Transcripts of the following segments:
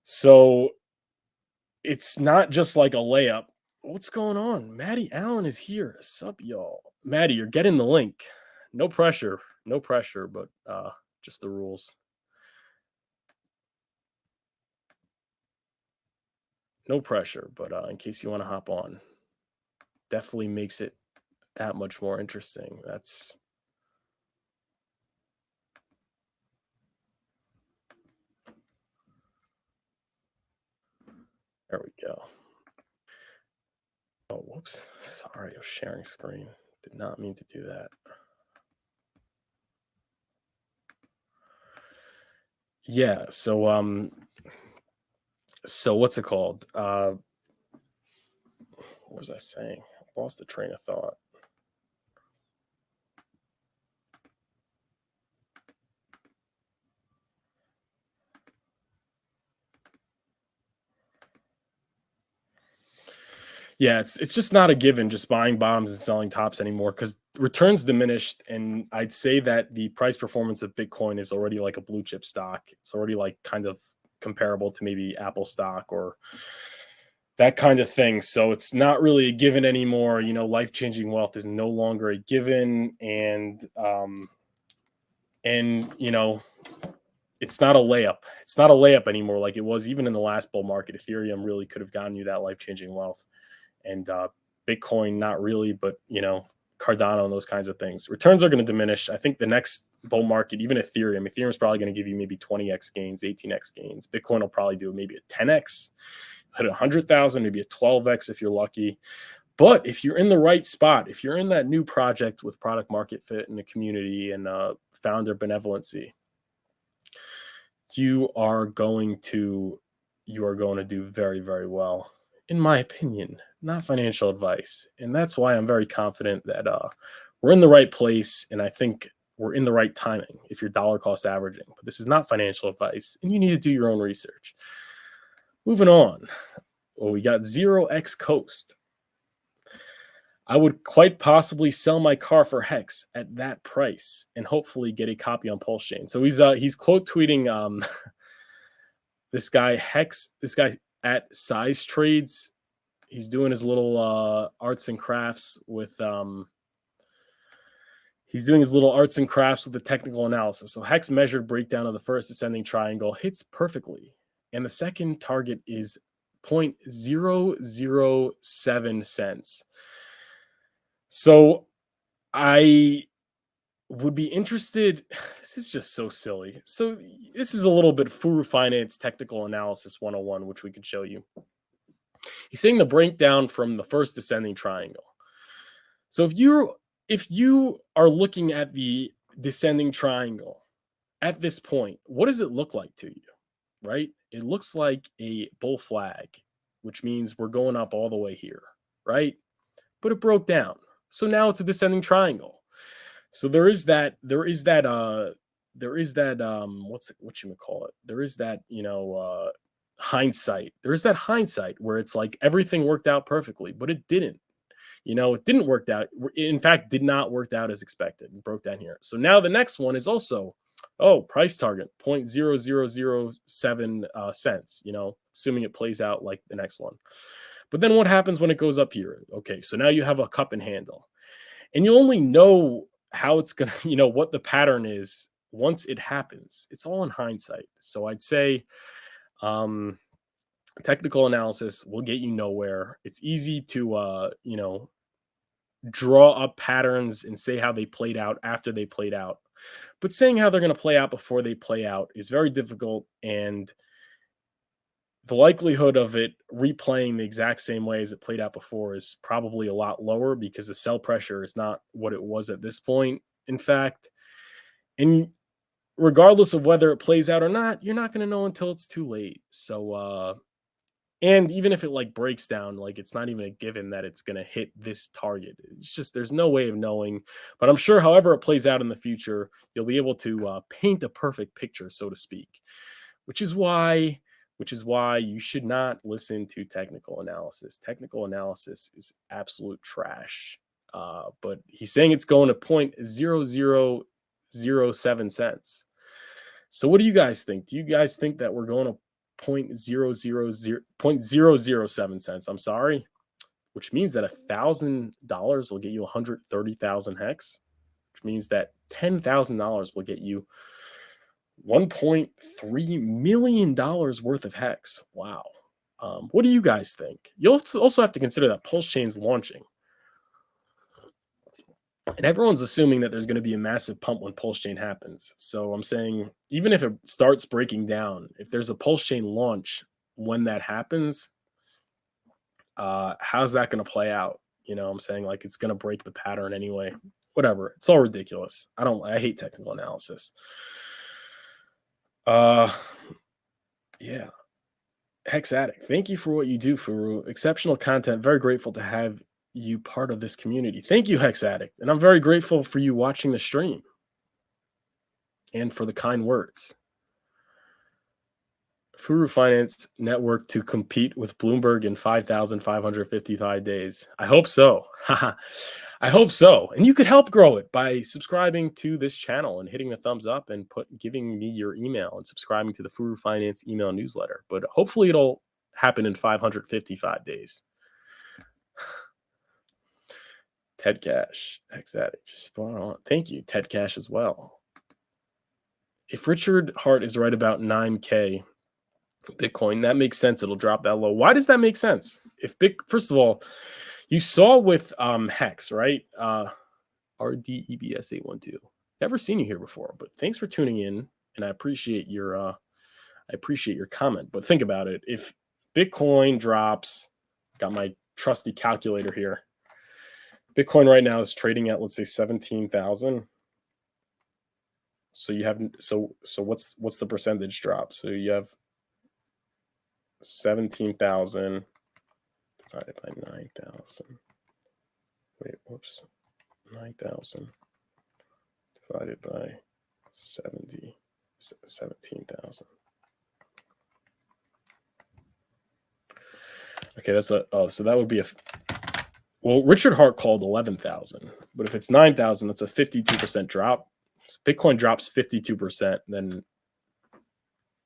So it's not just like a layup. What's going on? Maddie Allen is here. Sup, y'all? Maddie, you're getting the link. No pressure. No pressure, but just the rules. No pressure, but in case you want to hop on, definitely makes it that much more interesting. That's There we go. Oh, whoops. Sorry, I was sharing screen. Did not mean to do that. Yeah, so what's it called? What was I saying? I lost the train of thought. Yeah, it's just not a given just buying bombs and selling tops anymore because returns diminished, and I'd say that the price performance of Bitcoin is already like a blue chip stock. It's already like kind of comparable to maybe Apple stock or that kind of thing. So it's not really a given anymore. Life changing wealth is no longer a given, and it's not a layup. It's not a layup anymore like it was even in the last bull market. Ethereum really could have gotten you that life changing wealth, and Bitcoin not really, but Cardano and those kinds of things. Returns are going to diminish. I think the next bull market, even Ethereum is probably going to give you maybe 20x gains, 18x gains. Bitcoin will probably do maybe a 10x, hit 100,000, maybe a 12x if you're lucky. But if you're in the right spot, if you're in that new project with product market fit in the community and founder benevolency, you are going to do very, very well, in my opinion. Not financial advice, and that's why I'm very confident that we're in the right place, and I think we're in the right timing if you're dollar cost averaging. But this is not financial advice, and you need to do your own research. Moving on. Well, we got 0x Coast. I would quite possibly sell my car for Hex at that price and hopefully get a copy on pulsechain. So he's quote tweeting this guy at Size Trades. He's doing his little arts and crafts with the technical analysis. So Hex measured breakdown of the first ascending triangle hits perfectly, and the second target is 0.007 cents. So I would be interested. This is just so silly. So this is a little bit Furu Finance technical analysis 101, which we could show you. He's saying the breakdown from the first descending triangle. So if you are looking at the descending triangle at this point, what does it look like to you? Right? It looks like a bull flag, which means we're going up all the way here, right? But it broke down. So now it's a descending triangle. So there is that what you call it? There is that, hindsight. There is that hindsight where it's like everything worked out perfectly, but it didn't. It didn't work out. It, in fact, did not work out as expected and broke down here. So now the next one is also, price target 0.0007 cents, assuming it plays out like the next one. But then what happens when it goes up here? Okay, so now you have a cup and handle. And you only know how it's going to, what the pattern is once it happens. It's all in hindsight. So I'd say technical analysis will get you nowhere. It's easy to, draw up patterns and say how they played out after they played out. But saying how they're going to play out before they play out is very difficult. And the likelihood of it replaying the exact same way as it played out before is probably a lot lower because the sell pressure is not what it was at this point, in fact. And regardless of whether it plays out or not, you're not going to know until it's too late. So, and even if it like breaks down, like it's not even a given that it's going to hit this target. It's just there's no way of knowing. But I'm sure, however it plays out in the future, you'll be able to paint a perfect picture, so to speak. Which is why you should not listen to technical analysis. Technical analysis is absolute trash. But he's saying it's going to 0.0007 cents. So what do you guys think? Do you guys think that we're going to 0.007 cents. I'm sorry, which means that $1,000 will get you 130,000 hex, which means that $10,000 will get you $1.3 million worth of hex. Wow. What do you guys think? You'll also have to consider that Pulse Chain's launching. And everyone's assuming that there's going to be a massive pump when Pulse Chain happens. So I'm saying, even if it starts breaking down, if there's a Pulse Chain launch when that happens, how's that going to play out? You know, I'm saying, like, it's going to break the pattern anyway. Whatever. It's all ridiculous. I hate technical analysis. Yeah. Hex Addict, thank you for what you do, Furu. Exceptional content. Very grateful to have you part of this community. Thank you, Hex Addict. And I'm very grateful for you watching the stream and for the kind words. Furu Finance network to compete with Bloomberg in 5,555 days. I hope so. I hope so. And you could help grow it by subscribing to this channel and hitting the thumbs up and giving me your email and subscribing to the Furu Finance email newsletter. But hopefully it'll happen in 555 days. Ted Cash, Exatic, spot on. Thank you, Ted Cash, as well. If Richard Hart is right about 9K Bitcoin, that makes sense. It'll drop that low. Why does that make sense? First of all, you saw with Hex, right? RDEBS812. Never seen you here before, but thanks for tuning in, and I appreciate your comment. But think about it. If Bitcoin drops, got my trusty calculator here. Bitcoin right now is trading at, let's say, 17,000. So you have what's the percentage drop? So you have 17,000 divided by 9,000. Wait, whoops. 9,000 divided by 17,000. Okay, so that would be well, Richard Hart called 11,000, but if it's 9,000, that's a 52% drop. So Bitcoin drops 52%, then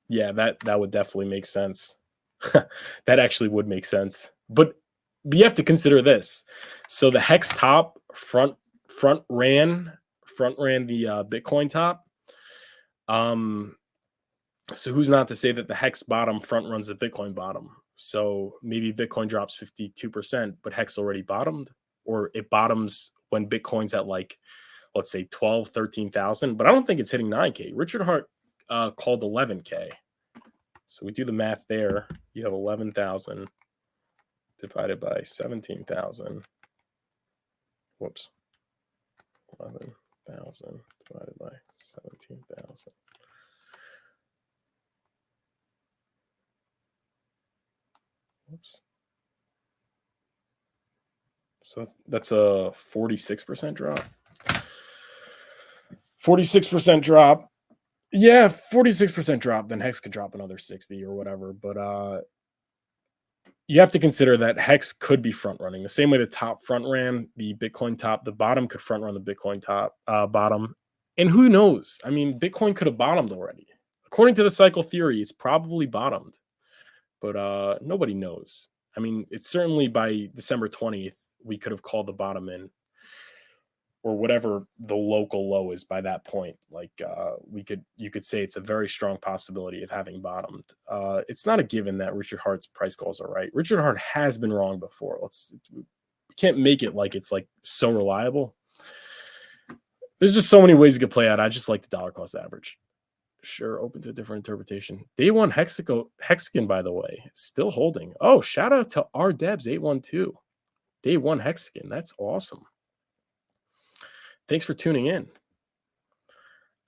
yeah, that would definitely make sense. That actually would make sense. But you have to consider this. So the Hex top front ran the Bitcoin top. So who's not to say that the Hex bottom front runs the Bitcoin bottom? So maybe Bitcoin drops 52%, but Hex already bottomed, or it bottoms when Bitcoin's at, like, let's say 12, 13,000, but I don't think it's hitting 9K. Richard Hart called 11K. So we do the math there. You have 11,000 divided by 17,000. Whoops. 11,000 divided by 17,000. Whoops. So that's a 46% drop. 46% drop. Yeah, 46% drop. Then Hex could drop another 60 or whatever. But you have to consider that Hex could be front running. The same way the top front ran the Bitcoin top, the bottom could front run the Bitcoin top bottom. And who knows? I mean, Bitcoin could have bottomed already. According to the cycle theory, it's probably bottomed. But nobody knows. I mean, it's certainly by December 20th, we could have called the bottom in, or whatever the local low is by that point. Like you could say it's a very strong possibility of having bottomed. It's not a given that Richard Hart's price calls are right. Richard Hart has been wrong before. We can't make it like it's like so reliable. There's just so many ways it could play out. I just like the dollar cost average. Sure, open to a different interpretation. Day one Hexagon, by the way, still holding. Oh, shout out to RDebs812. Day one Hexagon. That's awesome. Thanks for tuning in.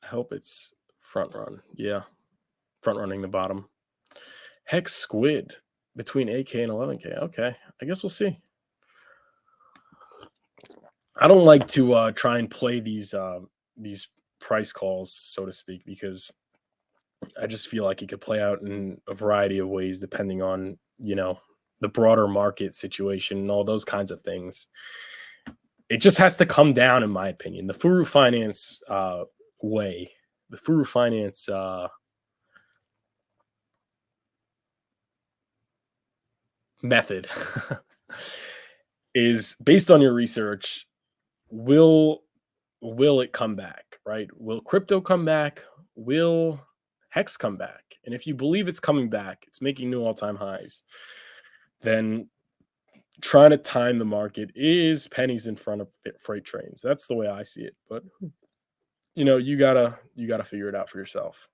I hope it's front run. Yeah, front running the bottom. Hex Squid between 8K and 11K. Okay, I guess we'll see. I don't like to try and play these price calls, so to speak, because I just feel like it could play out in a variety of ways depending on, the broader market situation and all those kinds of things. It just has to come down, in my opinion. The Furu Finance way, the Furu Finance method is based on your research. Will will it come back, right? Will crypto come back? Will hex come back? And if you believe it's coming back, it's making new all-time highs, then trying to time the market is pennies in front of freight trains. That's the way I see it. But you gotta figure it out for yourself.